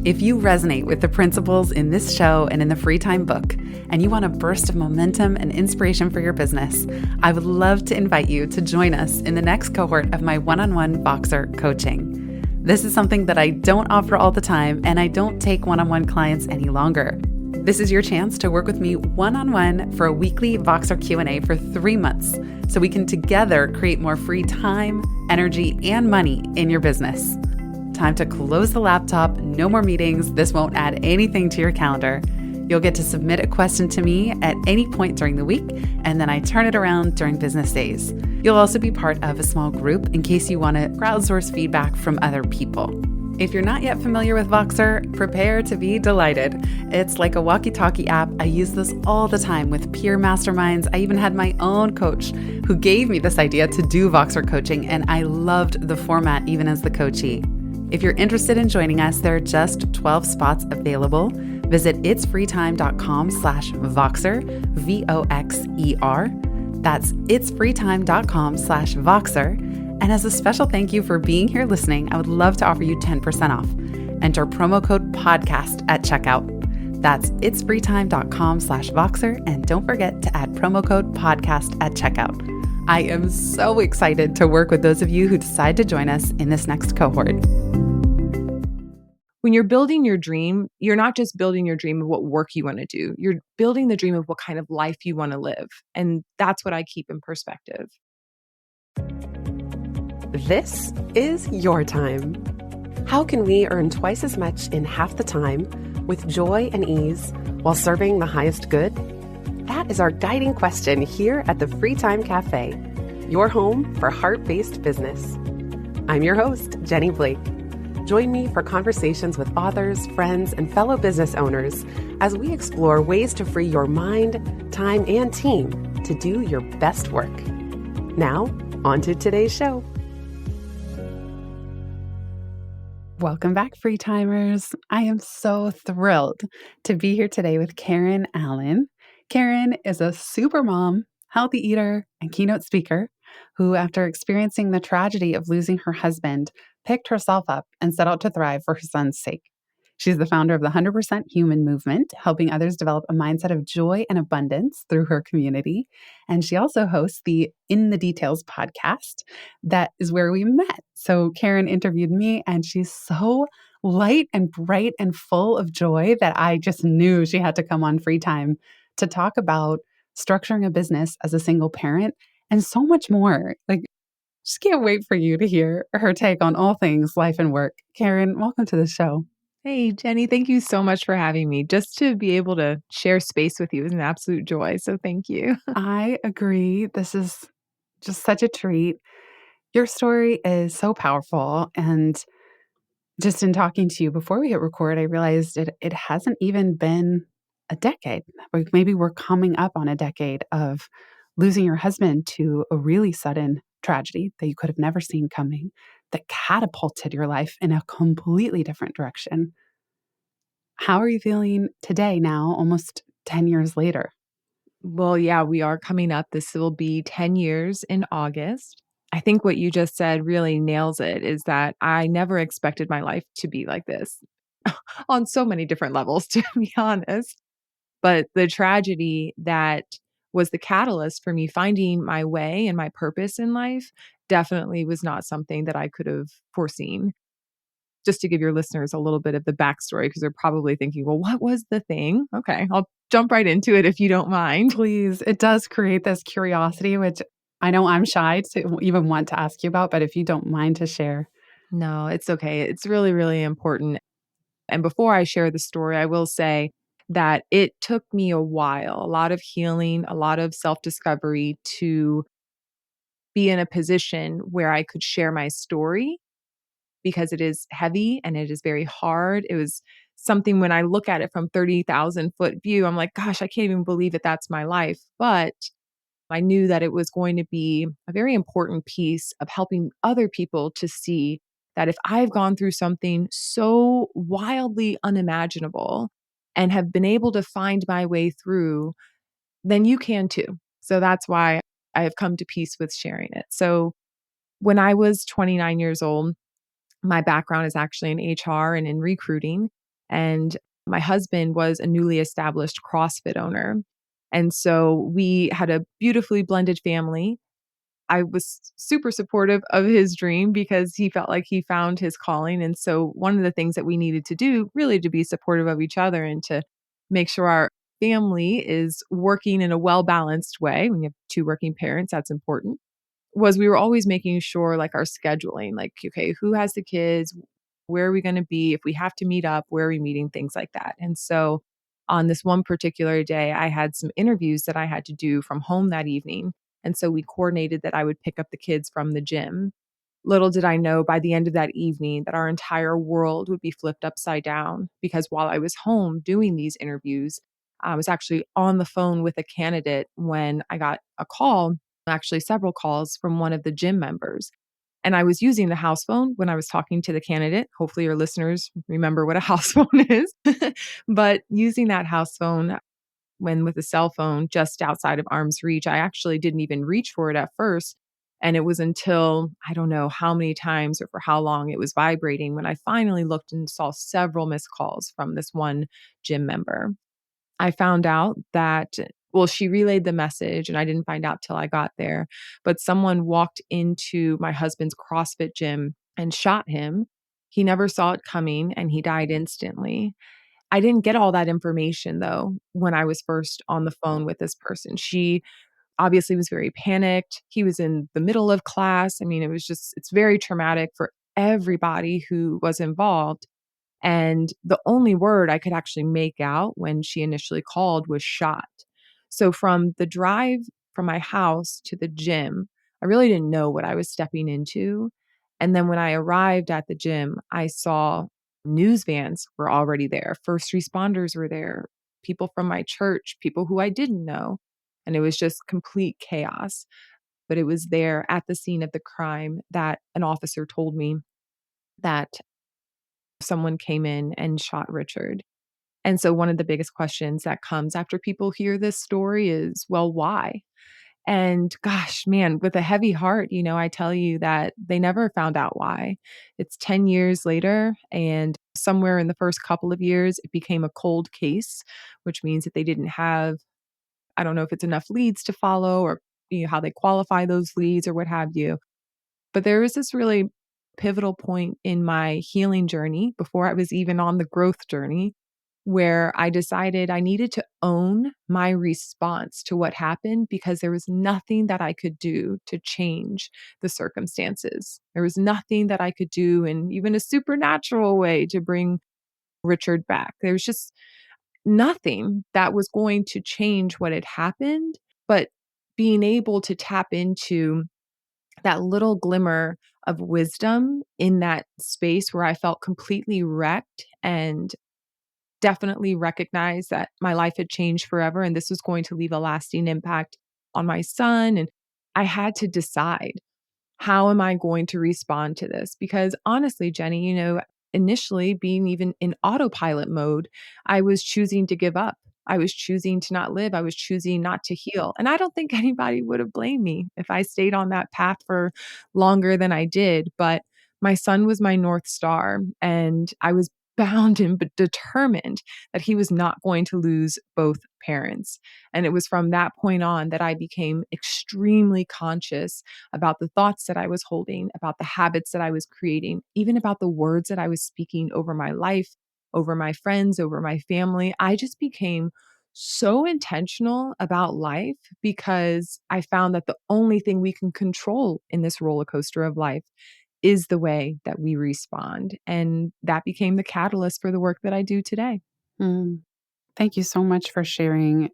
If you resonate with the principles in this show and in the Free Time book, and you want a burst of momentum and inspiration for your business, I would love to invite you to join us in the next cohort of my one-on-one Voxer coaching. This is something that I don't offer all the time, and I don't take one-on-one clients any longer. This is your chance to work with me one-on-one for a weekly Voxer Q&A for 3 months, so we can together create more free time, energy, and money in your business. Time to close the laptop, no more meetings. This won't add anything to your calendar. You'll get to submit a question to me at any point during the week, and then I turn it around during business days. You'll also be part of a small group in case you want to crowdsource feedback from other people. If you're not yet familiar with Voxer, prepare to be delighted. It's like a walkie-talkie app. I use this all the time with peer masterminds. I even had my own coach who gave me this idea to do Voxer coaching, and I loved the format even as the coachee. If you're interested in joining us, there are just 12 spots available. Visit itsfreetime.com/Voxer, Voxer. That's itsfreetime.com/Voxer. And as a special thank you for being here listening, I would love to offer you 10% off. Enter promo code podcast at checkout. That's itsfreetime.com/Voxer. And don't forget to add promo code podcast at checkout. I am so excited to work with those of you who decide to join us in this next cohort. When you're building your dream, you're not just building your dream of what work you want to do. You're building the dream of what kind of life you want to live. And that's what I keep in perspective. This is your time. How can we earn twice as much in half the time with joy and ease while serving the highest good? That is our guiding question here at the Free Time Cafe, your home for heart-based business. I'm your host, Jenny Blake. Join me for conversations with authors, friends, and fellow business owners as we explore ways to free your mind, time, and team to do your best work. Now, on to today's show. Welcome back, Free Timers. I am so thrilled to be here today with Karen Allen. Karen is a super mom, healthy eater, and keynote speaker who, after experiencing the tragedy of losing her husband, picked herself up and set out to thrive for her son's sake. She's the founder of the 100% Human movement, helping others develop a mindset of joy and abundance through her community. And she also hosts the In the Details podcast. That is where we met. So Karen interviewed me, and she's so light and bright and full of joy that I just knew she had to come on Free Time to talk about structuring a business as a single parent and so much more. Just can't wait for you to hear her take on all things life and work. Karen, welcome to the show. Hey, Jenny, thank you so much for having me. Just to be able to share space with you is an absolute joy. So thank you. I agree. This is just such a treat. Your story is so powerful. And just in talking to you before we hit record, I realized it hasn't even been a decade. Maybe we're coming up on a decade of losing your husband to a really sudden tragedy that you could have never seen coming, that catapulted your life in a completely different direction. How are you feeling today now, almost 10 years later? Well, yeah, we are coming up. This will be 10 years in August. I think what you just said really nails it, is that I never expected my life to be like this on so many different levels, to be honest. But the tragedy that was the catalyst for me finding my way and my purpose in life definitely was not something that I could have foreseen. Just to give your listeners a little bit of the backstory, because they're probably thinking, well, what was the thing? Okay, I'll jump right into it if you don't mind. Please. It does create this curiosity, which I know I'm shy to even want to ask you about, but if you don't mind to share. No, it's okay. It's really, really important. And before I share the story, I will say that it took me a while, a lot of healing, a lot of self-discovery to be in a position where I could share my story, because it is heavy and it is very hard. It was something, when I look at it from 30,000 foot view, I'm like, gosh, I can't even believe that that's my life. But I knew that it was going to be a very important piece of helping other people to see that if I've gone through something so wildly unimaginable and have been able to find my way through, then you can too. So that's why I have come to peace with sharing it. So when I was 29 years old, my background is actually in HR and in recruiting. And my husband was a newly established CrossFit owner. And so we had a beautifully blended family. I was super supportive of his dream because he felt like he found his calling. And so one of the things that we needed to do really to be supportive of each other and to make sure our family is working in a well-balanced way. When you have two working parents, that's important. Was we were always making sure like our scheduling, like, okay, who has the kids? Where are we going to be? If we have to meet up, where are we meeting? Things like that. And so on this one particular day, I had some interviews that I had to do from home that evening. And so we coordinated that I would pick up the kids from the gym. Little did I know by the end of that evening that our entire world would be flipped upside down because while I was home doing these interviews, I was actually on the phone with a candidate when I got a call, actually several calls from one of the gym members. And I was using the house phone when I was talking to the candidate. Hopefully, your listeners remember what a house phone is. But using that house phone when with a cell phone just outside of arm's reach, I actually didn't even reach for it at first. And it was until I don't know how many times or for how long it was vibrating when I finally looked and saw several missed calls from this one gym member. I found out that well, she relayed the message and I didn't find out till I got there, but someone walked into my husband's CrossFit gym and shot him. He never saw it coming and he died instantly. I didn't get all that information though when I was first on the phone with this person. She obviously was very panicked. He was in the middle of class. I mean, it's very traumatic for everybody who was involved. And the only word I could actually make out when she initially called was shot. So from the drive from my house to the gym, I really didn't know what I was stepping into. And then when I arrived at the gym, I saw news vans were already there, first responders were there, people from my church, people who I didn't know. And it was just complete chaos. But it was there at the scene of the crime that an officer told me that someone came in and shot Richard. And so one of the biggest questions that comes after people hear this story is, well, why? And gosh, man, with a heavy heart, I tell you that they never found out why. It's 10 years later, and somewhere in the first couple of years, it became a cold case, which means that they didn't have, I don't know if it's enough leads to follow or how they qualify those leads or what have you. But there was this really pivotal point in my healing journey before I was even on the growth journey where I decided I needed to own my response to what happened because there was nothing that I could do to change the circumstances. There was nothing that I could do in even a supernatural way to bring Richard back. There was just nothing that was going to change what had happened, but being able to tap into that little glimmer of wisdom in that space where I felt completely wrecked and definitely recognized that my life had changed forever and this was going to leave a lasting impact on my son. And I had to decide, how am I going to respond to this? Because honestly, Jenny, initially being even in autopilot mode, I was choosing to give up. I was choosing to not live. I was choosing not to heal. And I don't think anybody would have blamed me if I stayed on that path for longer than I did. But my son was my North Star, and I was bound and determined that he was not going to lose both parents. And it was from that point on that I became extremely conscious about the thoughts that I was holding, about the habits that I was creating, even about the words that I was speaking over my life, over my friends, over my family. I just became so intentional about life because I found that the only thing we can control in this roller coaster of life is the way that we respond. And that became the catalyst for the work that I do today. Mm. Thank you so much for sharing.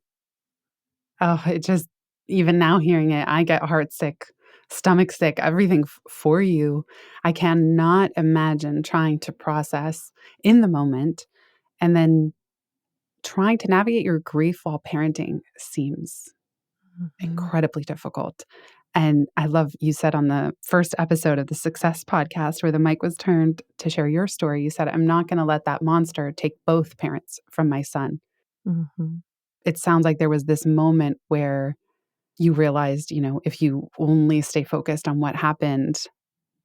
Oh, it just, even now hearing it, I get heart sick, stomach sick, everything for you. I cannot imagine trying to process in the moment and then trying to navigate your grief while parenting seems incredibly difficult. And I love you said on the first episode of the Success podcast where the mic was turned to share your story, you said, I'm not going to let that monster take both parents from my son. Mm-hmm. It sounds like there was this moment where you realized, if you only stay focused on what happened,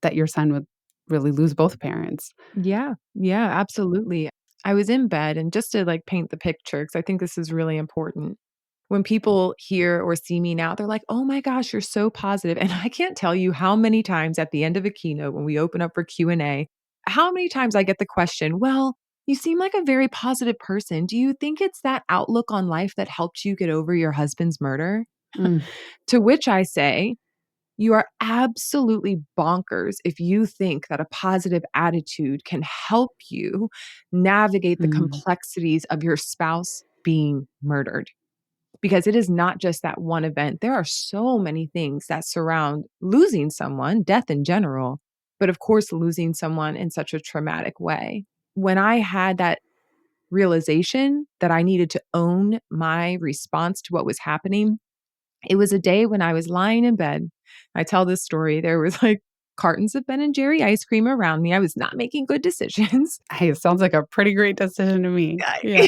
that your son would really lose both parents. Yeah, absolutely. I was in bed, and just to like paint the picture, because I think this is really important. When people hear or see me now, they're like, "Oh my gosh, you're so positive." And I can't tell you how many times at the end of a keynote when we open up for Q&A, how many times I get the question, "Well, you seem like a very positive person. Do you think it's that outlook on life that helped you get over your husband's murder?" Mm, To which I say, you are absolutely bonkers if you think that a positive attitude can help you navigate the mm, complexities of your spouse being murdered. Because it is not just that one event. There are so many things that surround losing someone, death in general, but of course, losing someone in such a traumatic way. When I had that realization that I needed to own my response to what was happening, it was a day when I was lying in bed. I tell this story. There was like cartons of Ben and Jerry ice cream around me. I was not making good decisions. Hey, it sounds like a pretty great decision to me. Yeah.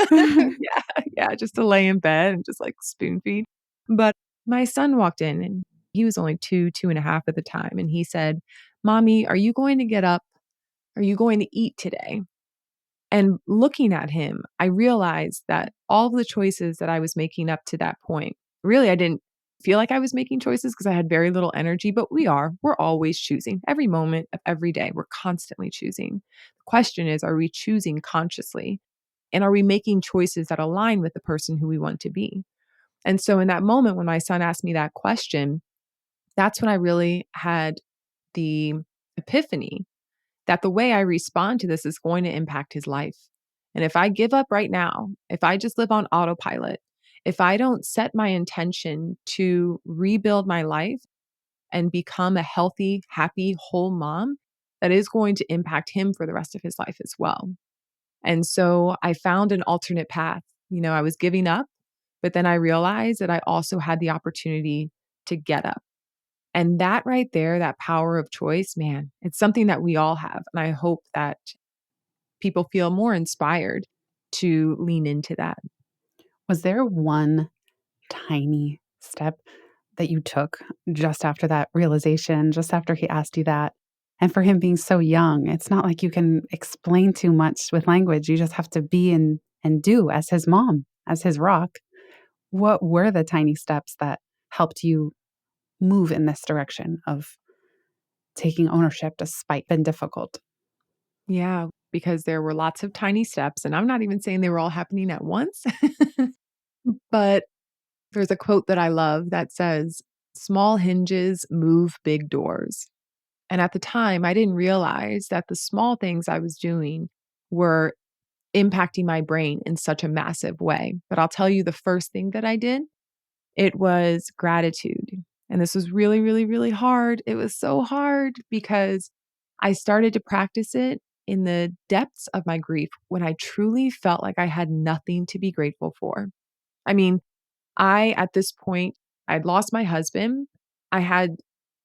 Yeah. Yeah, just to lay in bed and just like spoon feed. But my son walked in and he was only 2.5 at the time. And he said, "Mommy, are you going to get up? Are you going to eat today?" And looking at him, I realized that all of the choices that I was making up to that point, really, I didn't feel like I was making choices because I had very little energy, but we're always choosing every moment of every day. We're constantly choosing. The question is, are we choosing consciously? And are we making choices that align with the person who we want to be? And so in that moment, when my son asked me that question, that's when I really had the epiphany that the way I respond to this is going to impact his life. And if I give up right now, if I just live on autopilot, if I don't set my intention to rebuild my life and become a healthy, happy, whole mom, that is going to impact him for the rest of his life as well. And so I found an alternate path. I was giving up, but then I realized that I also had the opportunity to get up. And that right there, that power of choice, man, it's something that we all have. And I hope that people feel more inspired to lean into that. Was there one tiny step that you took just after that realization, just after he asked you that? And for him being so young, it's not like you can explain too much with language. You just have to be and do as his mom, as his rock. What were the tiny steps that helped you move in this direction of taking ownership despite being difficult? Yeah, because there were lots of tiny steps. And I'm not even saying they were all happening at once, but there's a quote that I love that says, "Small hinges move big doors." And at the time, I didn't realize that the small things I was doing were impacting my brain in such a massive way. But I'll tell you the first thing that I did, it was gratitude. And this was really, really, really hard. It was so hard because I started to practice it in the depths of my grief when I truly felt like I had nothing to be grateful for. I mean, at this point, I'd lost my husband. I had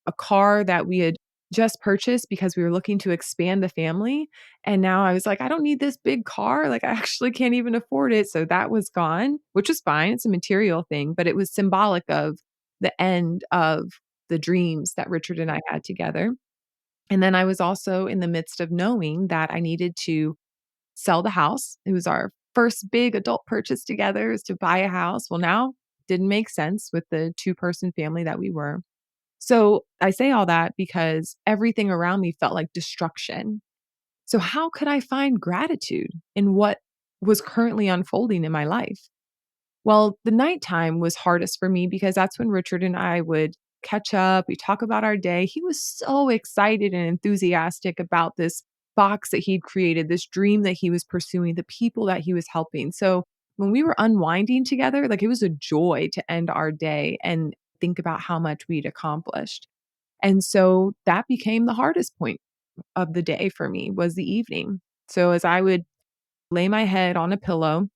a car that we had just purchased because we were looking to expand the family. And now I was like, I don't need this big car. Like, I actually can't even afford it. So that was gone, which was fine. It's a material thing, but it was symbolic of the end of the dreams that Richard and I had together. And then I was also in the midst of knowing that I needed to sell the house. It was our first big adult purchase together, is to buy a house. Well, now didn't make sense with the two-person family that we were. So I say all that because everything around me felt like destruction. So how could I find gratitude in what was currently unfolding in my life? Well, the nighttime was hardest for me because that's when Richard and I would catch up. We talk about our day. He was so excited and enthusiastic about this box that he'd created, this dream that he was pursuing, the people that he was helping. So when we were unwinding together, like, it was a joy to end our day and think about how much we'd accomplished. And so that became the hardest point of the day for me, was the evening. So as I would lay my head on a pillow,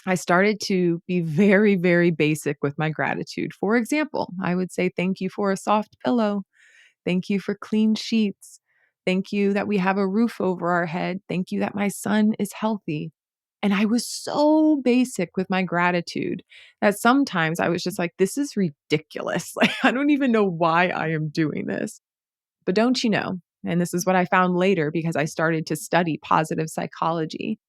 I started to be very, very basic with my gratitude. For example, I would say, "Thank you for a soft pillow. Thank you for clean sheets. Thank you that we have a roof over our head. Thank you that my son is healthy." And I was so basic with my gratitude that sometimes I was just like, this is ridiculous. Like, I don't even know why I am doing this. But don't you know, and this is what I found later because I started to study positive psychology,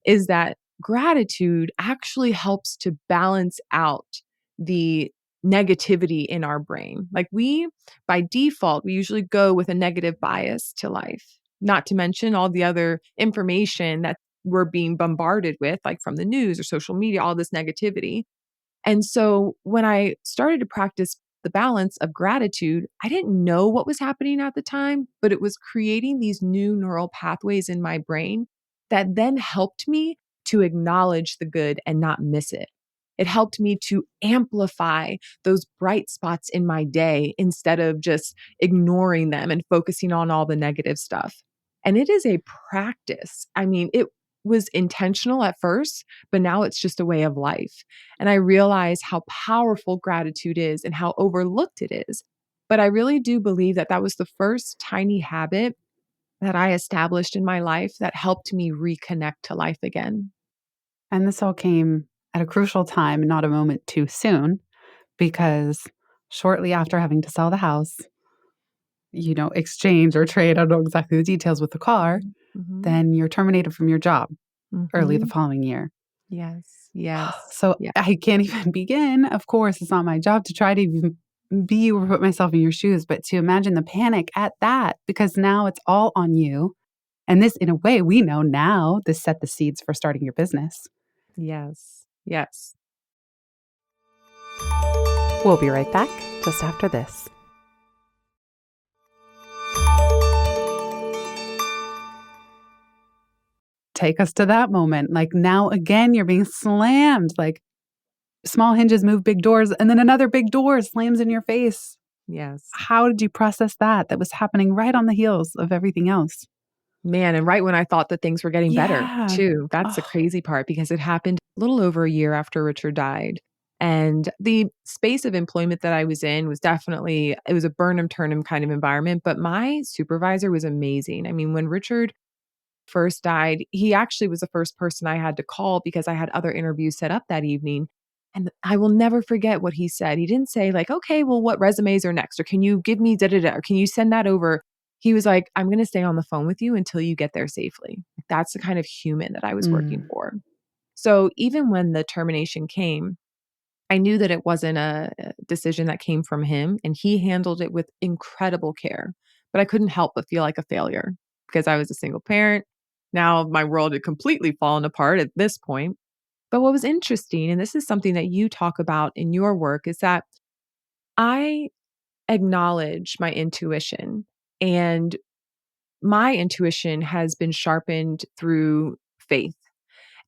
is that gratitude actually helps to balance out the negativity in our brain. Like by default, we usually go with a negative bias to life, not to mention all the other information that we're being bombarded with, like from the news or social media, all this negativity. And so when I started to practice the balance of gratitude, I didn't know what was happening at the time, but it was creating these new neural pathways in my brain that then helped me to acknowledge the good and not miss it. It helped me to amplify those bright spots in my day instead of just ignoring them and focusing on all the negative stuff. And it is a practice. I mean, it was intentional at first, but now it's just a way of life. And I realize how powerful gratitude is and how overlooked it is. But I really do believe that that was the first tiny habit that I established in my life that helped me reconnect to life again. And this all came at a crucial time, not a moment too soon, because shortly after having to sell the house, exchange or trade, I don't know exactly the details with the car, Mhm. then you're terminated from your job early the Mhm. following year. Yes. Yes. So Yeah. I can't even begin. Of course, it's not my job to try to even be or put myself in your shoes, but to imagine the panic at that, because now it's all on you. And this, in a way, we know now this set the seeds for starting your business. Yes. Yes. We'll be right back just after this. Take us to that moment. Like now, again, you're being slammed. Like small hinges move big doors, and then another big door slams in your face. Yes. How did you process that? That was happening right on the heels of everything else. Man, and right when I thought that things were getting better Yeah. too. That's the Oh, crazy part because it happened a little over a year after Richard died. And the space of employment that I was in was definitely, it was a Burnham Turnham kind of environment, but my supervisor was amazing. I mean, when Richard first died, he actually was the first person I had to call because I had other interviews set up that evening. And I will never forget what he said. He didn't say, like, okay, well, what resumes are next? Or can you give me da da da? Or can you send that over? He was like, I'm going to stay on the phone with you until you get there safely. That's the kind of human that I was working mm. for. So even when the termination came, I knew that it wasn't a decision that came from him, and he handled it with incredible care. But I couldn't help but feel like a failure because I was a single parent. Now my world had completely fallen apart at this point. But what was interesting, and this is something that you talk about in your work, is that I acknowledge my intuition, and my intuition has been sharpened through faith.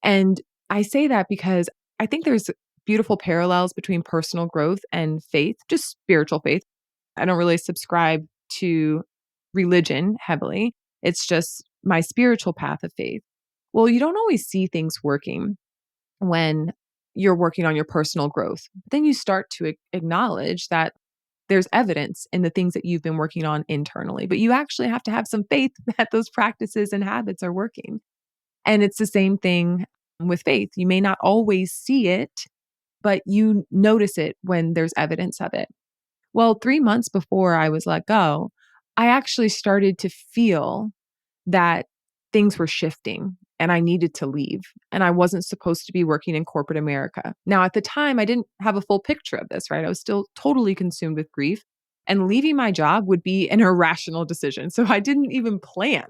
And I say that because I think there's beautiful parallels between personal growth and faith, just spiritual faith. I don't really subscribe to religion heavily. It's just my spiritual path of faith. Well, you don't always see things working when you're working on your personal growth. Then you start to acknowledge that there's evidence in the things that you've been working on internally, but you actually have to have some faith that those practices and habits are working. And it's the same thing with faith. You may not always see it, but you notice it when there's evidence of it. Well, 3 months before I was let go, I actually started to feel that things were shifting and I needed to leave. And I wasn't supposed to be working in corporate America. Now, at the time, I didn't have a full picture of this, right? I was still totally consumed with grief. And leaving my job would be an irrational decision. So I didn't even plan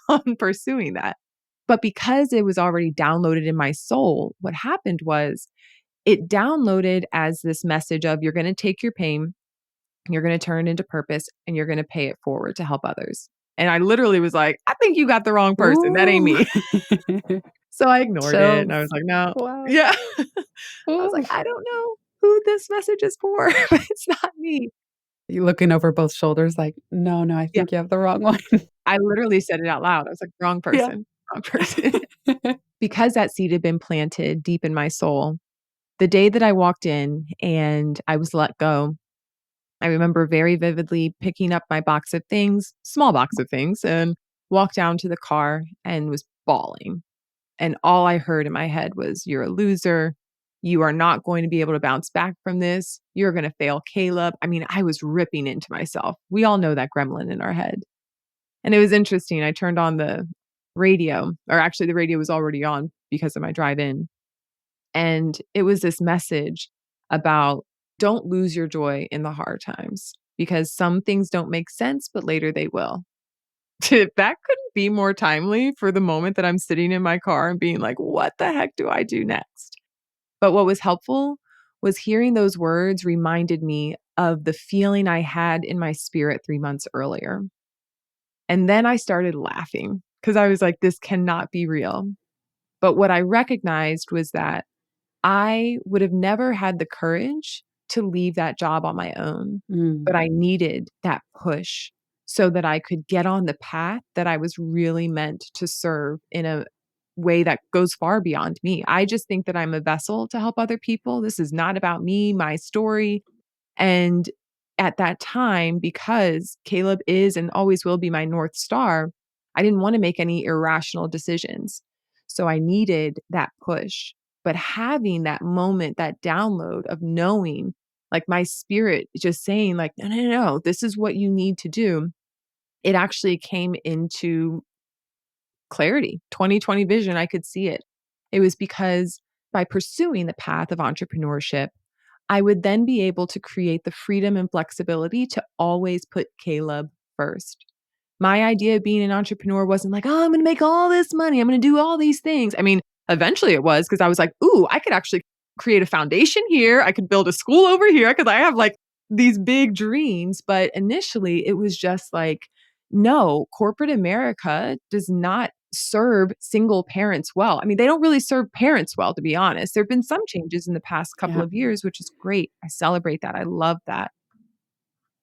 on pursuing that. But because it was already downloaded in my soul, what happened was it downloaded as this message of you're going to take your pain, you're going to turn it into purpose, and you're going to pay it forward to help others. And I literally was like, I think you got the wrong person. That ain't Ooh. me. So I ignored it and I Chills. was like, no. Wow. Yeah. I was Ooh. like, I don't know who this message is for, but it's not me. You looking over both shoulders like, no, I Yeah. think you have the wrong one. I literally said it out loud. I was like, wrong Yeah. person, wrong person. Because that seed had been planted deep in my soul, the day that I walked in and I was let go, I remember very vividly picking up my box of things, small box of things, and walked down to the car and was bawling. And all I heard in my head was, you're a loser. You are not going to be able to bounce back from this. You're going to fail, Caleb. I mean, I was ripping into myself. We all know that gremlin in our head. And it was interesting. I turned on the radio, or actually the radio was already on because of my drive-in. And it was this message about don't lose your joy in the hard times because some things don't make sense, but later they will. That couldn't be more timely for the moment that I'm sitting in my car and being like, what the heck do I do next? But what was helpful was hearing those words reminded me of the feeling I had in my spirit 3 months earlier. And then I started laughing because I was like, this cannot be real. But what I recognized was that I would have never had the courage to leave that job on my own, but I needed that push so that I could get on the path that I was really meant to serve in a way that goes far beyond me. I just think that I'm a vessel to help other people. This is not about me, my story. And at that time, because Caleb is and always will be my North Star, I didn't want to make any irrational decisions. So I needed that push. But having that moment, that download of knowing, like my spirit just saying, like, no, no, no, no, this is what you need to do. It actually came into clarity, 2020 vision. I could see it. It was because by pursuing the path of entrepreneurship, I would then be able to create the freedom and flexibility to always put Caleb first. My idea of being an entrepreneur wasn't like, oh, I'm going to make all this money. I'm going to do all these things. I mean, eventually it was because I was like, ooh, I could actually create a foundation here. I could build a school over here because I have like these big dreams. But initially it was just like, no, corporate America does not serve single parents well. I mean, they don't really serve parents well, to be honest. There have been some changes in the past couple Yeah. of years, which is great. I celebrate that. I love that.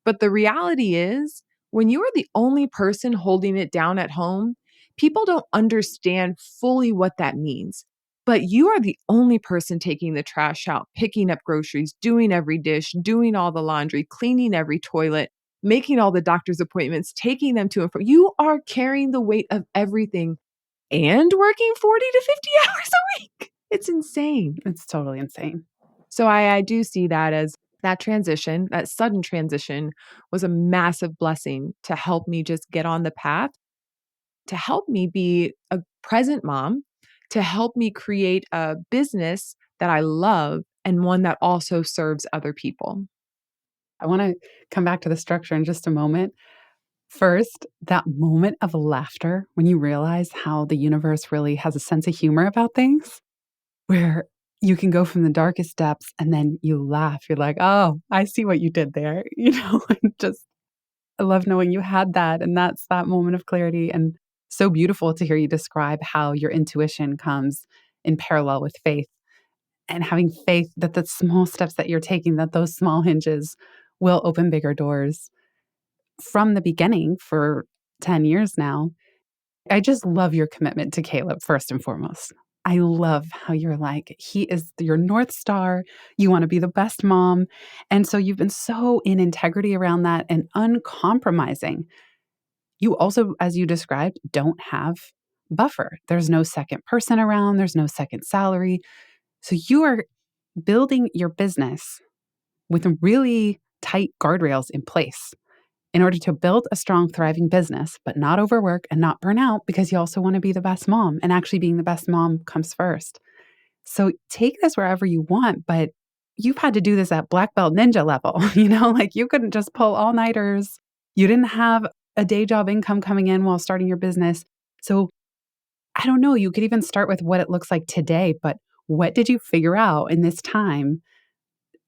But the reality is, when you are the only person holding it down at home, people don't understand fully what that means. But you are the only person taking the trash out, picking up groceries, doing every dish, doing all the laundry, cleaning every toilet, making all the doctor's appointments, taking them to and fro. You are carrying the weight of everything and working 40 to 50 hours a week. It's insane. It's totally insane. So I do see that as that transition, that sudden transition was a massive blessing to help me just get on the path, to help me be a present mom, to help me create a business that I love and one that also serves other people. I want to come back to the structure in just a moment. First, that moment of laughter when you realize how the universe really has a sense of humor about things, where you can go from the darkest depths and then you laugh. You're like, oh, I see what you did there. And just, I love knowing you had that. And that's that moment of clarity. And so beautiful to hear you describe how your intuition comes in parallel with faith and having faith that the small steps that you're taking, that those small hinges will open bigger doors. From the beginning for 10 years now, I just love your commitment to Caleb, first and foremost. I love how you're like, he is your North Star. You want to be the best mom. And so you've been so in integrity around that and uncompromising. You also, as you described, don't have buffer. There's no second person around. There's no second salary. So you are building your business with really tight guardrails in place in order to build a strong, thriving business, but not overwork and not burn out because you also want to be the best mom. And actually being the best mom comes first. So take this wherever you want, but you've had to do this at black belt ninja level, like you couldn't just pull all-nighters. You didn't have a day job income coming in while starting your business. So I don't know, you could even start with what it looks like today, but what did you figure out in this time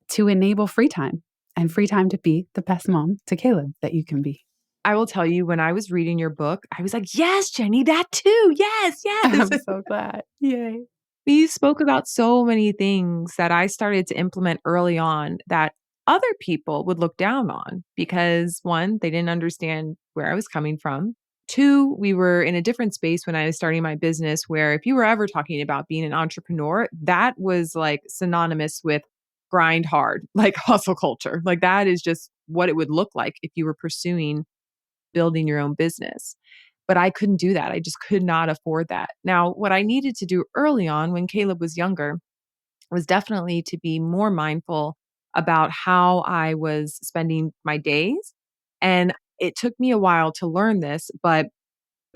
to enable free time and free time to be the best mom to Caleb that you can be? I will tell you, when I was reading your book, I was like, yes, Jenny, that too. Yes, yes. I'm so glad. Yay. You spoke about so many things that I started to implement early on that other people would look down on because, one, they didn't understand where I was coming from. Two, we were in a different space when I was starting my business where if you were ever talking about being an entrepreneur, that was like synonymous with grind hard, like hustle culture. Like that is just what it would look like if you were pursuing building your own business. But I couldn't do that. I just could not afford that. Now, what I needed to do early on when Caleb was younger was definitely to be more mindful about how I was spending my days. And it took me a while to learn this, but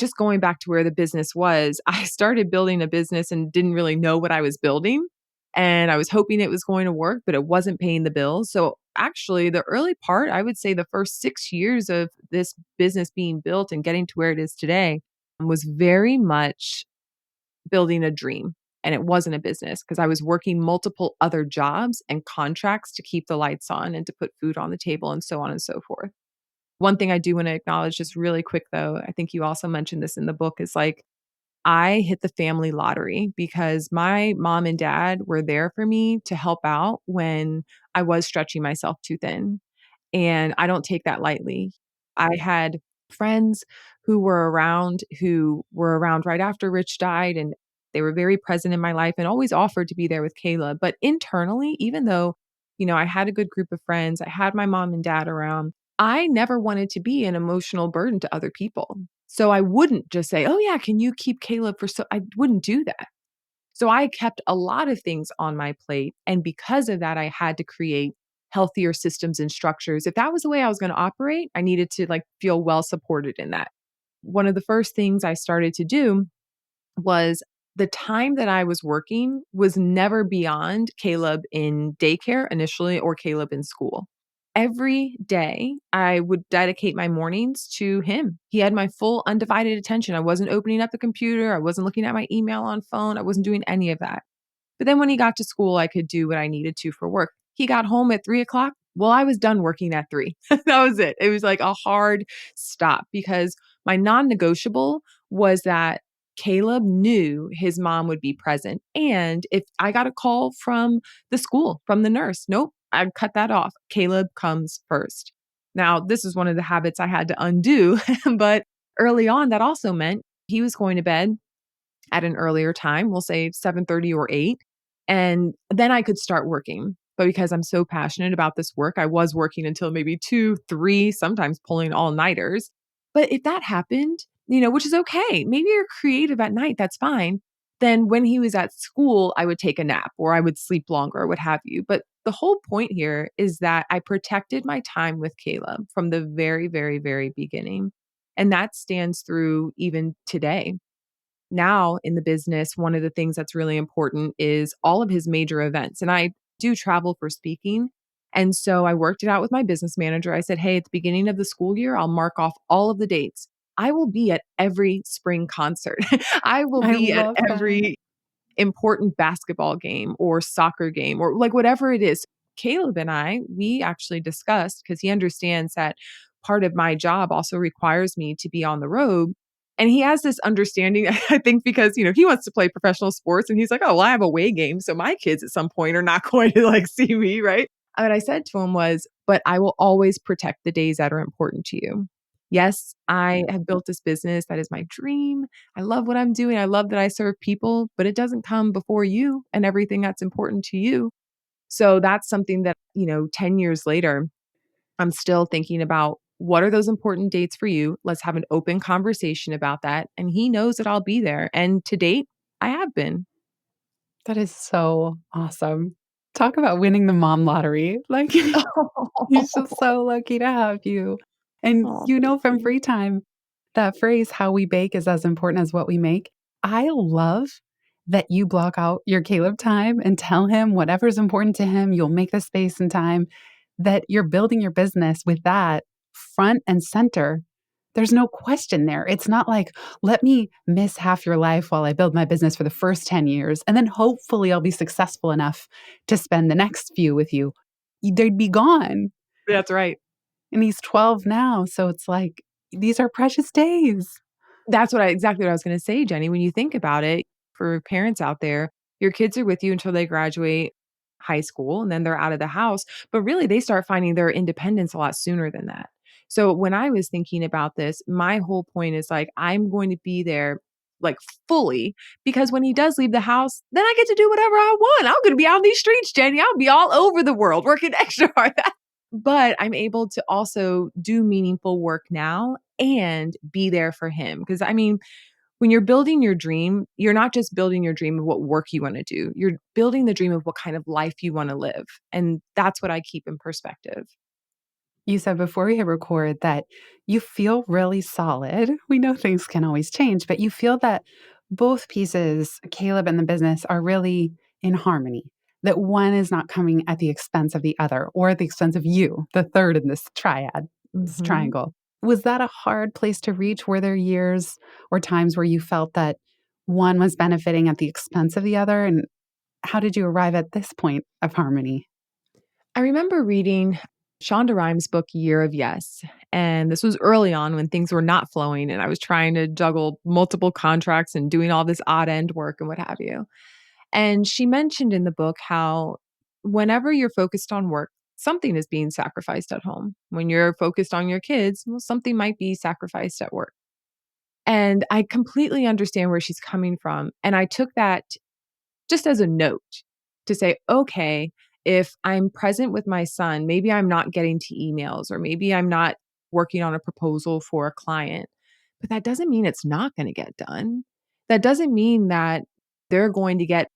just going back to where the business was, I started building a business and didn't really know what I was building. And I was hoping it was going to work, but it wasn't paying the bills. So actually, the early part, I would say the first 6 years of this business being built and getting to where it is today was very much building a dream. And it wasn't a business because I was working multiple other jobs and contracts to keep the lights on and to put food on the table and so on and so forth. One thing I do want to acknowledge just really quick though, I think you also mentioned this in the book, is like I hit the family lottery because my mom and dad were there for me to help out when I was stretching myself too thin. And I don't take that lightly. I had friends who were around right after Rich died, and they were very present in my life and always offered to be there with Kayla. But internally, even though, I had a good group of friends, I had my mom and dad around, I never wanted to be an emotional burden to other people. So I wouldn't just say, "Oh yeah, can you keep Caleb for so," I wouldn't do that. So I kept a lot of things on my plate. And because of that, I had to create healthier systems and structures. If that was the way I was going to operate, I needed to like feel well supported in that. One of the first things I started to do was the time that I was working was never beyond Caleb in daycare initially or Caleb in school. Every day, I would dedicate my mornings to him. He had my full undivided attention. I wasn't opening up the computer. I wasn't looking at my email on phone. I wasn't doing any of that. But then when he got to school, I could do what I needed to for work. He got home at 3 o'clock. Well, I was done working at 3. That was it. It was like a hard stop because my non negotiable was that Caleb knew his mom would be present. And if I got a call from the school, from the nurse, nope, I'd cut that off. Caleb comes first. Now, this is one of the habits I had to undo. But early on, that also meant he was going to bed at an earlier time, we'll say 7:30 or 8, and then I could start working. But because I'm so passionate about this work, I was working until maybe 2, 3, sometimes pulling all-nighters. But if that happened, which is okay. Maybe you're creative at night, that's fine. Then when he was at school, I would take a nap or I would sleep longer or what have you. But the whole point here is that I protected my time with Caleb from the very, very, very beginning. And that stands through even today. Now in the business, one of the things that's really important is all of his major events. And I do travel for speaking. And so I worked it out with my business manager. I said, hey, at the beginning of the school year, I'll mark off all of the dates. I will be at every spring concert. I will I be at love that. every important basketball game or soccer game or like whatever it is. Caleb and we actually discussed because he understands that part of my job also requires me to be on the road. And he has this understanding, I think, because, he wants to play professional sports and he's like, oh, well, I have away games. So my kids at some point are not going to like see me. Right. What I said to him was, but I will always protect the days that are important to you. Yes, I have built this business. That is my dream. I love what I'm doing. I love that I serve people, but it doesn't come before you and everything that's important to you. So that's something that, 10 years later, I'm still thinking about what are those important dates for you? Let's have an open conversation about that. And he knows that I'll be there. And to date, I have been. That is so awesome. Talk about winning the mom lottery. Like, he's just so lucky to have you. And Oh, from thank you. free time, that phrase, how we bake is as important as what we make. I love that you block out your Caleb time and tell him whatever's important to him. You'll make the space and time, that you're building your business with that front and center. There's no question there. It's not like, let me miss half your life while I build my business for the first 10 years, and then hopefully I'll be successful enough to spend the next few with you. They'd be gone. That's right. And he's 12 now. So it's like, these are precious days. That's exactly what I was going to say, Jenny. When you think about it, for parents out there, your kids are with you until they graduate high school and then they're out of the house. But really, they start finding their independence a lot sooner than that. So when I was thinking about this, my whole point is like, I'm going to be there like fully because when he does leave the house, then I get to do whatever I want. I'm going to be out in these streets, Jenny. I'll be all over the world working extra hard. But I'm able to also do meaningful work now and be there for him. Because when you're building your dream, you're not just building your dream of what work you want to do, you're building the dream of what kind of life you want to live. And that's what I keep in perspective. You said before we hit record that you feel really solid. We know things can always change, but you feel that both pieces, Caleb and the business, are really in harmony, that one is not coming at the expense of the other or at the expense of you, the third in this triad, this Mhm. triangle. Was that a hard place to reach? Were there years or times where you felt that one was benefiting at the expense of the other? And how did you arrive at this point of harmony? I remember reading Shonda Rhimes' book, Year of Yes. And this was early on when things were not flowing and I was trying to juggle multiple contracts and doing all this odd end work and what have you. And she mentioned in the book how whenever you're focused on work, something is being sacrificed at home. When you're focused on your kids, well, something might be sacrificed at work. And I completely understand where she's coming from. And I took that just as a note to say, okay, if I'm present with my son, maybe I'm not getting to emails or maybe I'm not working on a proposal for a client, but that doesn't mean it's not going to get done. That doesn't mean that they're going to get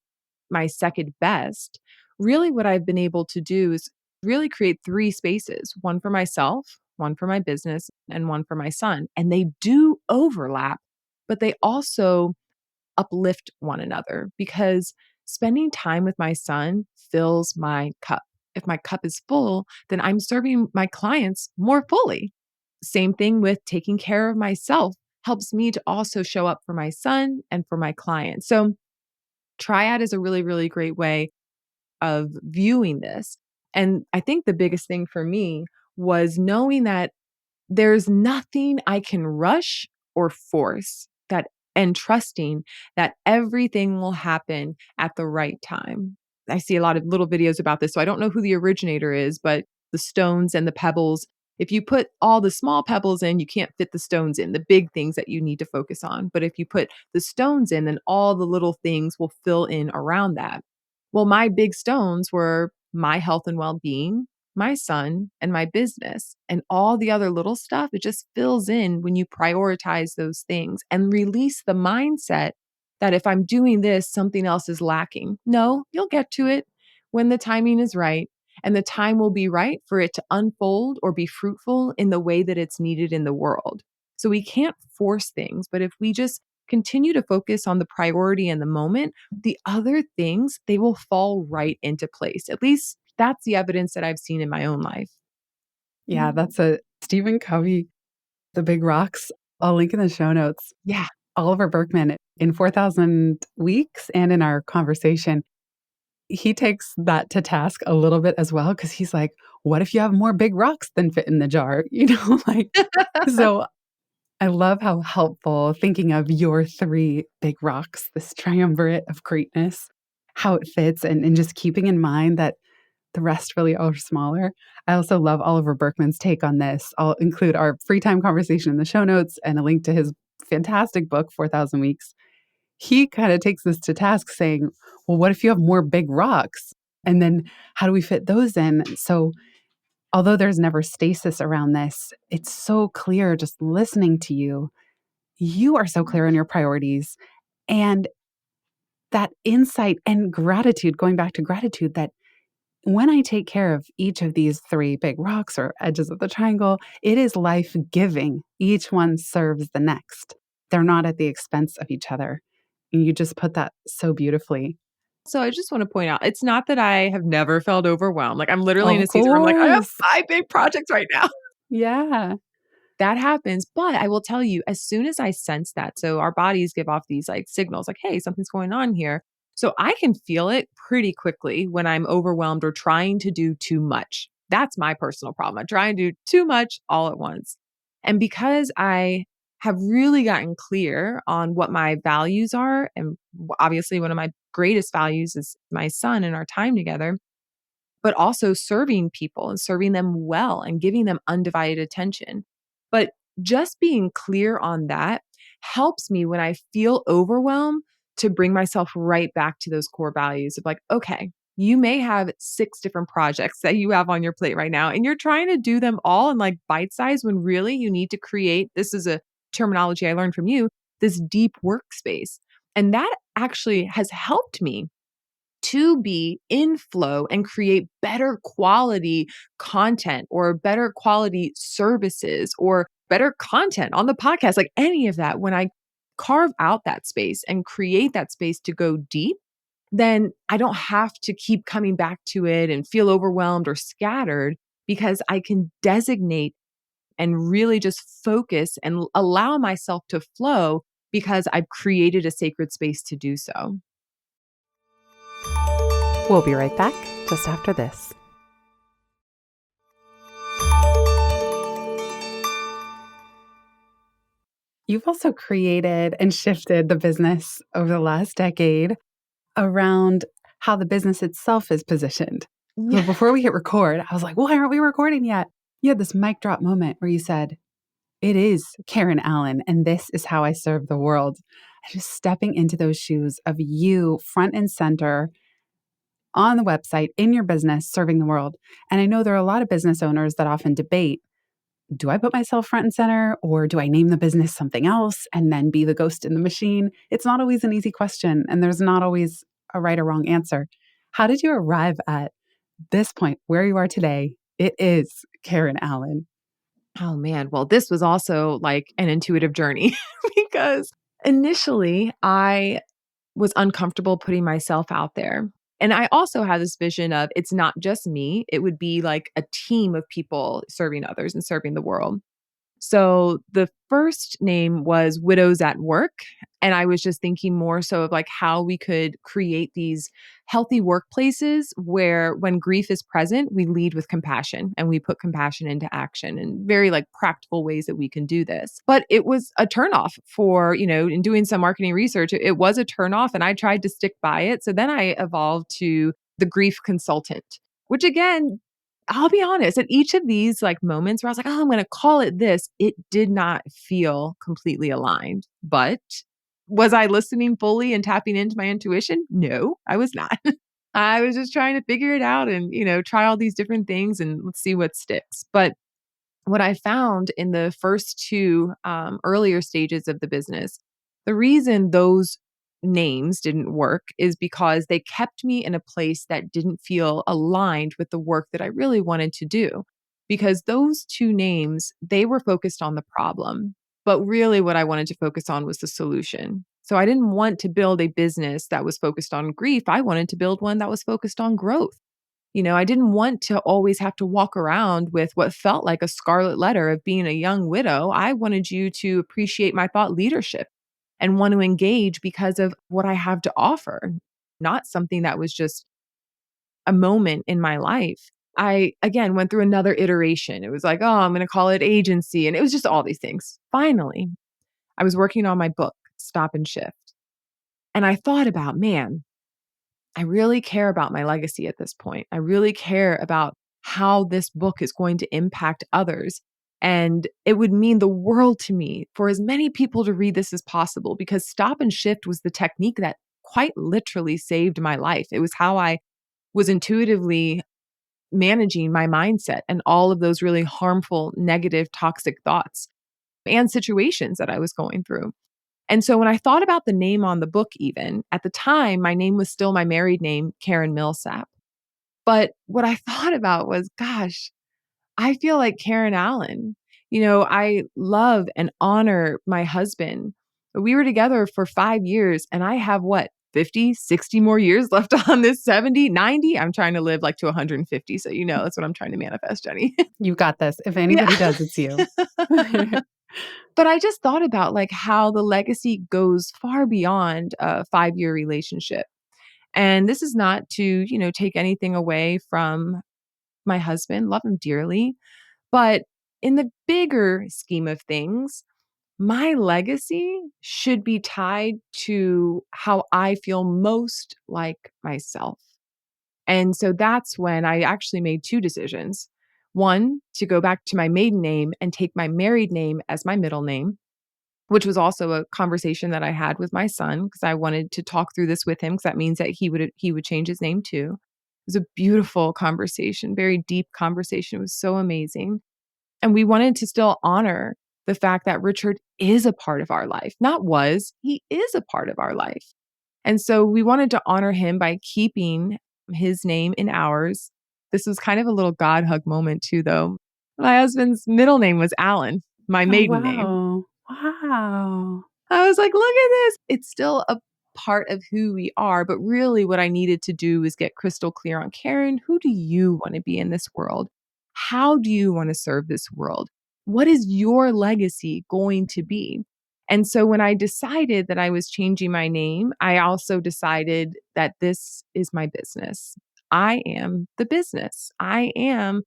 my second best. Really, what I've been able to do is really create three spaces, one for myself, one for my business, and one for my son. And they do overlap, but they also uplift one another because spending time with my son fills my cup. If my cup is full, then I'm serving my clients more fully. Same thing with taking care of myself helps me to also show up for my son and for my clients. So, triad is a really, really great way of viewing this. And I think the biggest thing for me was knowing that there's nothing I can rush or force that and trusting that everything will happen at the right time. I see a lot of little videos about this, so I don't know who the originator is, but the stones and the pebbles, if you put all the small pebbles in, you can't fit the stones in, the big things that you need to focus on. But if you put the stones in, then all the little things will fill in around that. Well, my big stones were my health and well-being, my son, and my business. And all the other little stuff, it just fills in when you prioritize those things and release the mindset that if I'm doing this, something else is lacking. No, you'll get to it when the timing is right. And the time will be right for it to unfold or be fruitful in the way that it's needed in the world. So we can't force things, but if we just continue to focus on the priority in the moment, the other things, they will fall right into place. At least that's the evidence that I've seen in my own life. Yeah, that's a Stephen Covey, The Big Rocks. I'll link in the show notes. Yeah. Oliver Berkman in 4,000 Weeks and in our conversation, he takes that to task a little bit as well because he's like, what if you have more big rocks than fit in the jar? Like, so I love how helpful thinking of your three big rocks, this triumvirate of greatness, how it fits, and just keeping in mind that the rest really are smaller. I also love Oliver Berkman's take on this. I'll include our free time conversation in the show notes and a link to his fantastic book, 4,000 Weeks. He kind of takes this to task saying, well, what if you have more big rocks? And then how do we fit those in? So, although there's never stasis around this, it's so clear just listening to you. You are so clear on your priorities and that insight and gratitude, going back to gratitude, that when I take care of each of these three big rocks or edges of the triangle, it is life giving. Each one serves the next. They're not at the expense of each other. And you just put that so beautifully. So I just want to point out, it's not that I have never felt overwhelmed. Like I'm literally in Of a season where I'm like, I have course. 5 big projects right now. Yeah. That happens. But I will tell you, as soon as I sense that, so our bodies give off these like signals like, hey, something's going on here. So I can feel it pretty quickly when I'm overwhelmed or trying to do too much. That's my personal problem. I'm trying to do too much all at once. And because I have really gotten clear on what my values are, and obviously one of my greatest values is my son and our time together, but also serving people and serving them well and giving them undivided attention. But just being clear on that helps me when I feel overwhelmed to bring myself right back to those core values of like, okay, you may have 6 different projects that you have on your plate right now, and you're trying to do them all in like bite size when really you need to create this is a terminology I learned from you this deep workspace. And that actually has helped me to be in flow and create better quality content or better quality services or better content on the podcast, like any of that, when I carve out that space and create that space to go deep, then I don't have to keep coming back to it and feel overwhelmed or scattered because I can designate and really just focus and allow myself to flow because I've created a sacred space to do so. We'll be right back just after this. You've also created and shifted the business over the last decade around how the business itself is positioned. Yeah. So before we hit record, I was like, why aren't we recording yet? You had this mic drop moment where you said, it is Karen Allen, and this is how I serve the world. And just stepping into those shoes of you front and center on the website, in your business, serving the world. And I know there are a lot of business owners that often debate, do I put myself front and center, or do I name the business something else and then be the ghost in the machine? It's not always an easy question, and there's not always a right or wrong answer. How did you arrive at this point where you are today? It is Karen Allen. Oh man. Well, this was also like an intuitive journey because initially I was uncomfortable putting myself out there. And I also had this vision of it's not just me, it would be like a team of people serving others and serving the world. So the first name was Widows at Work. And I was just thinking more so of like how we could create these healthy workplaces where when grief is present, we lead with compassion and we put compassion into action and very like practical ways that we can do this. But it was a turnoff for, in doing some marketing research, it was a turnoff and I tried to stick by it. So then I evolved to the grief consultant, which again, I'll be honest, at each of these like moments where I was like, oh, I'm going to call it this, it did not feel completely aligned. But was I listening fully and tapping into my intuition? No, I was not. I was just trying to figure it out and, try all these different things and let's see what sticks. But what I found in the first two earlier stages of the business, the reason those names didn't work is because they kept me in a place that didn't feel aligned with the work that I really wanted to do. Because those two names, they were focused on the problem. But really, what I wanted to focus on was the solution. So I didn't want to build a business that was focused on grief. I wanted to build one that was focused on growth. I didn't want to always have to walk around with what felt like a scarlet letter of being a young widow. I wanted you to appreciate my thought leadership and want to engage because of what I have to offer, not something that was just a moment in my life. I, again, went through another iteration. It was like, oh, I'm going to call it agency. And it was just all these things. Finally, I was working on my book, Stop and Shift. And I thought about, man, I really care about my legacy at this point. I really care about how this book is going to impact others. And it would mean the world to me for as many people to read this as possible because Stop and Shift was the technique that quite literally saved my life. It was how I was intuitively managing my mindset and all of those really harmful, negative, toxic thoughts and situations that I was going through. And so when I thought about the name on the book, even at the time, my name was still my married name, Karen Millsap. But what I thought about was, gosh, I feel like Karen Allen. I love and honor my husband. We were together for 5 years and I have 50, 60 more years left on this 70, 90. I'm trying to live like to 150. So, that's what I'm trying to manifest, Jenny. You got this. If anybody does, it's you. But I just thought about like how the legacy goes far beyond a 5-year relationship. And this is not to, take anything away from my husband, love him dearly. But in the bigger scheme of things, my legacy should be tied to how I feel most like myself. And so that's when I actually made two decisions. One, to go back to my maiden name and take my married name as my middle name, which was also a conversation that I had with my son because I wanted to talk through this with him because that means that he would change his name too. It was a beautiful conversation, very deep conversation. It was so amazing. And we wanted to still honor the fact that Richard is a part of our life, not was, he is a part of our life. And so we wanted to honor him by keeping his name in ours. This was kind of a little God hug moment too, though. My husband's middle name was Alan, my Oh, maiden name. wow. Wow. I was like, look at this. It's still a part of who we are. But really, what I needed to do was get crystal clear on Karen, who do you want to be in this world? How do you want to serve this world? What is your legacy going to be? And so when I decided that I was changing my name, I also decided that this is my business. I am the business. I am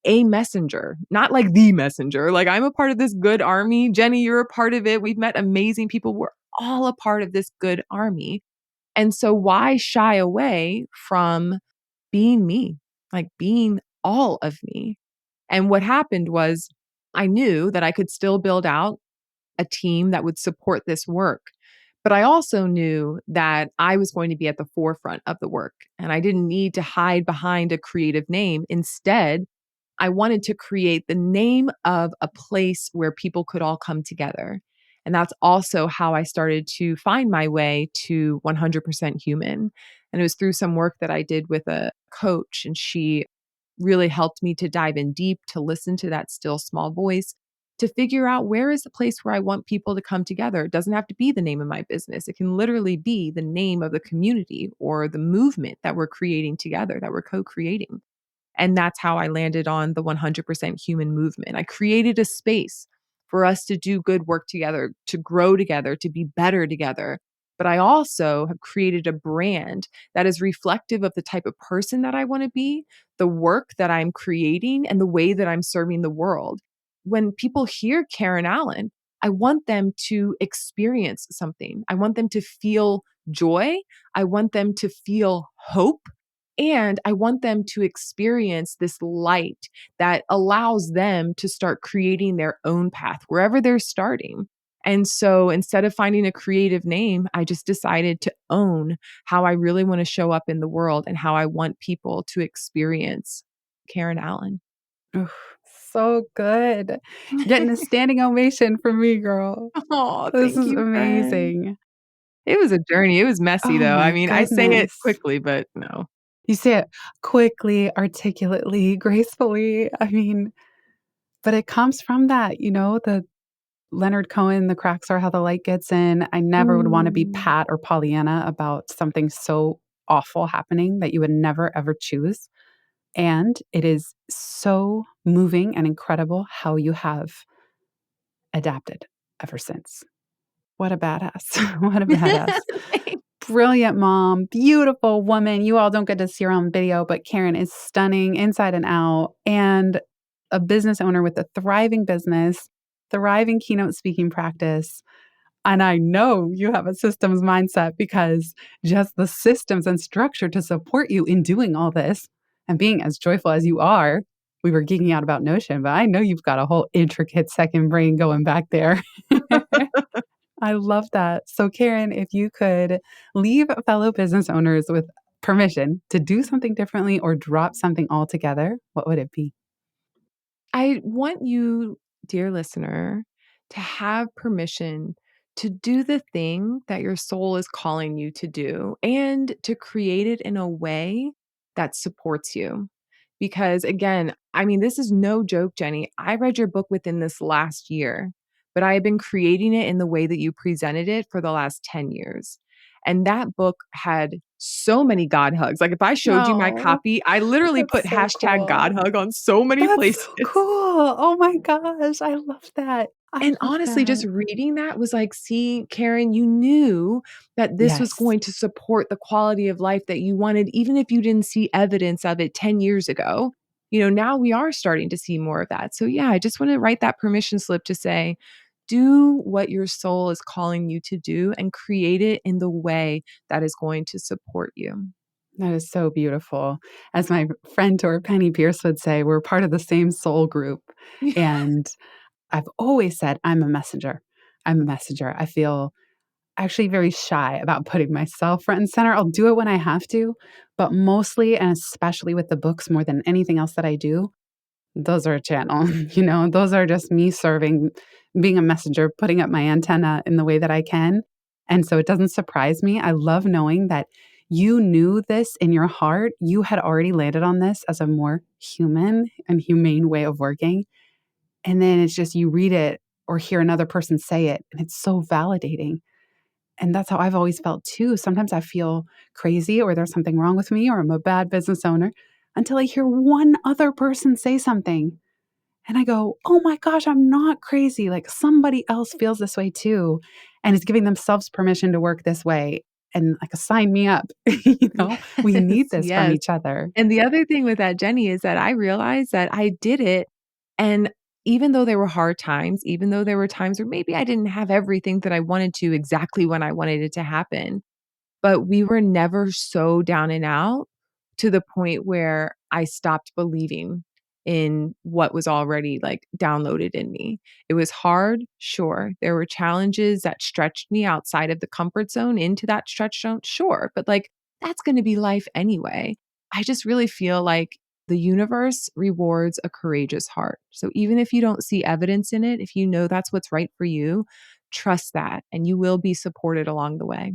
a messenger, not like the messenger. Like I'm a part of this good army. Jenny, you're a part of it. We've met amazing people. We're all a part of this good army. And so why shy away from being me, like being all of me? And what happened was I knew that I could still build out a team that would support this work. But I also knew that I was going to be at the forefront of the work and I didn't need to hide behind a creative name. Instead, I wanted to create the name of a place where people could all come together. And that's also how I started to find my way to 100% human. And it was through some work that I did with a coach, and she really helped me to dive in deep, to listen to that still small voice, to figure out where is the place where I want people to come together. It doesn't have to be the name of my business. It can literally be the name of the community or the movement that we're creating together, that we're co-creating. And that's how I landed on the 100% human movement. I created a space for us to do good work together, to grow together, to be better together. But I also have created a brand that is reflective of the type of person that I want to be, the work that I'm creating, and the way that I'm serving the world. When people hear Karen Allen, I want them to experience something. I want them to feel joy. I want them to feel hope. And I want them to experience this light that allows them to start creating their own path wherever they're starting. And so instead of finding a creative name, I just decided to own how I really want to show up in the world and how I want people to experience Karen Allen. Oof, so good. Getting a standing ovation from me, girl. Oh, This thank is you, friend. amazing. It was a journey. It was messy, Oh though. I my mean, I say it goodness. quickly, but no. You say it quickly, articulately, gracefully. I mean, but it comes from that, the Leonard Cohen, the cracks are how the light gets in. I never would want to be Mm. Pat or Pollyanna about something so awful happening that you would never ever choose. And it is so moving and incredible how you have adapted ever since. What a badass. What a badass. Brilliant mom, beautiful woman. You all don't get to see her on video, but Karen is stunning inside and out, and a business owner with a thriving business, thriving keynote speaking practice. And I know you have a systems mindset because just the systems and structure to support you in doing all this and being as joyful as you are. We were geeking out about Notion, but I know you've got a whole intricate second brain going back there. I love that. So, Karen, if you could leave fellow business owners with permission to do something differently or drop something altogether, what would it be? I want you, dear listener, to have permission to do the thing that your soul is calling you to do and to create it in a way that supports you. Because again, I mean, this is no joke, Jenny. I read your book within this last year, but I have been creating it in the way that you presented it for the last 10 years. And that book had so many God hugs. Like if I showed you my No, copy, I literally that's put so hashtag God cool. hug on so many That's places. so cool. Oh my gosh. I love that. I And love honestly, just that. reading that was like, see, Karen, you knew that this was Yes. going to support the quality of life that you wanted, even if you didn't see evidence of it 10 years ago. Now we are starting to see more of that. So, yeah, I just want to write that permission slip to say, do what your soul is calling you to do and create it in the way that is going to support you. That is so beautiful. As my friend or Penny Pierce would say, we're part of the same soul group. And I've always said, I'm a messenger. I'm a messenger. I feel actually very shy about putting myself front and center. I'll do it when I have to, but mostly and especially with the books more than anything else that I do, those are a channel. Those are just me serving, being a messenger, putting up my antenna in the way that I can. And so it doesn't surprise me. I love knowing that you knew this in your heart. You had already landed on this as a more human and humane way of working. And then it's just you read it or hear another person say it, and it's so validating. And that's how I've always felt too. Sometimes I feel crazy or there's something wrong with me or I'm a bad business owner until I hear one other person say something. And I go, oh my gosh, I'm not crazy. Like somebody else feels this way too and is giving themselves permission to work this way. And like, sign me up. We Yes, need this from yes. each other. And the other thing with that, Jenny, is that I realized that I did it. And even though there were hard times, even though there were times where maybe I didn't have everything that I wanted to exactly when I wanted it to happen, but we were never so down and out to the point where I stopped believing in what was already like downloaded in me. It was hard, sure. There were challenges that stretched me outside of the comfort zone into that stretch zone, sure. But like that's going to be life anyway. I just really feel like the universe rewards a courageous heart. So even if you don't see evidence in it, if you know that's what's right for you, trust that and you will be supported along the way.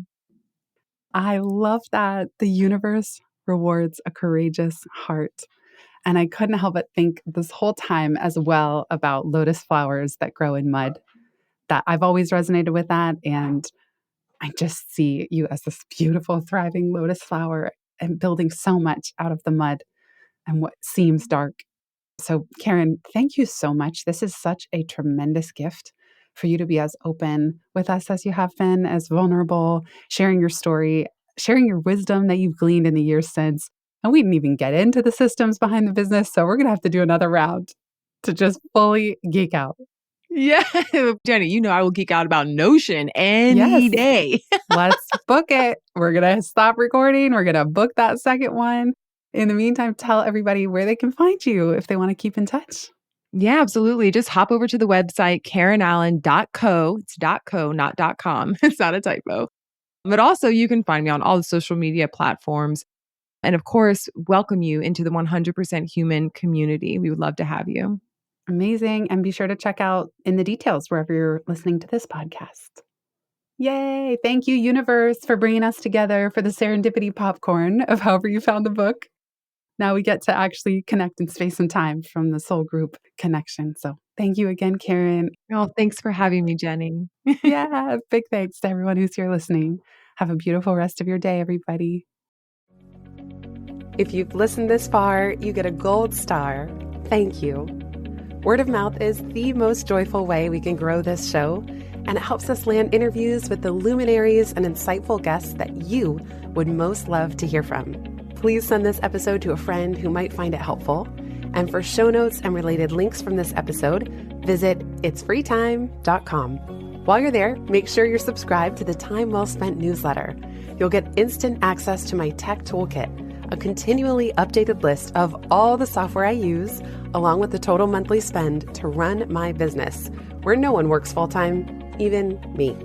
I love that. The universe rewards a courageous heart. And I couldn't help but think this whole time as well about lotus flowers that grow in mud. That I've always resonated with that. And I just see you as this beautiful, thriving lotus flower and building so much out of the mud and what seems dark. So, Karen, thank you so much. This is such a tremendous gift for you to be as open with us as you have been, as vulnerable, sharing your story, sharing your wisdom that you've gleaned in the years since. And we didn't even get into the systems behind the business. So, we're going to have to do another round to just fully geek out. Yeah. Jenny, you know I will geek out about Notion any Yes. day. Let's book it. We're going to stop recording. We're going to book that second one. In the meantime, tell everybody where they can find you if they want to keep in touch. Yeah, absolutely. Just hop over to the website, KarenAllen.co. It's .co, not .com. It's not a typo. But also you can find me on all the social media platforms. And of course, welcome you into the 100% Human community. We would love to have you. Amazing. And be sure to check out In the Details wherever you're listening to this podcast. Yay. Thank you, universe, for bringing us together for the serendipity popcorn of however you found the book. Now we get to actually connect in space and time from the soul group connection. So thank you again, Karen. Oh, thanks for having me, Jenny. Yeah. Big thanks to everyone who's here listening. Have a beautiful rest of your day, everybody. If you've listened this far, you get a gold star. Thank you. Word of mouth is the most joyful way we can grow this show, and it helps us land interviews with the luminaries and insightful guests that you would most love to hear from. Please send this episode to a friend who might find it helpful. And for show notes and related links from this episode, visit itsfreetime.com. While you're there, make sure you're subscribed to the Time Well Spent newsletter. You'll get instant access to my tech toolkit, a continually updated list of all the software I use, along with the total monthly spend to run my business, where no one works full-time, even me.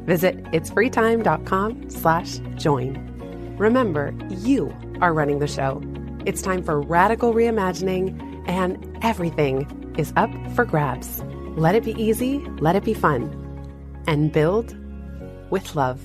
Visit itsfreetime.com/join. Remember, you are running the show. It's time for radical reimagining, and everything is up for grabs. Let it be easy, let it be fun, and build with love.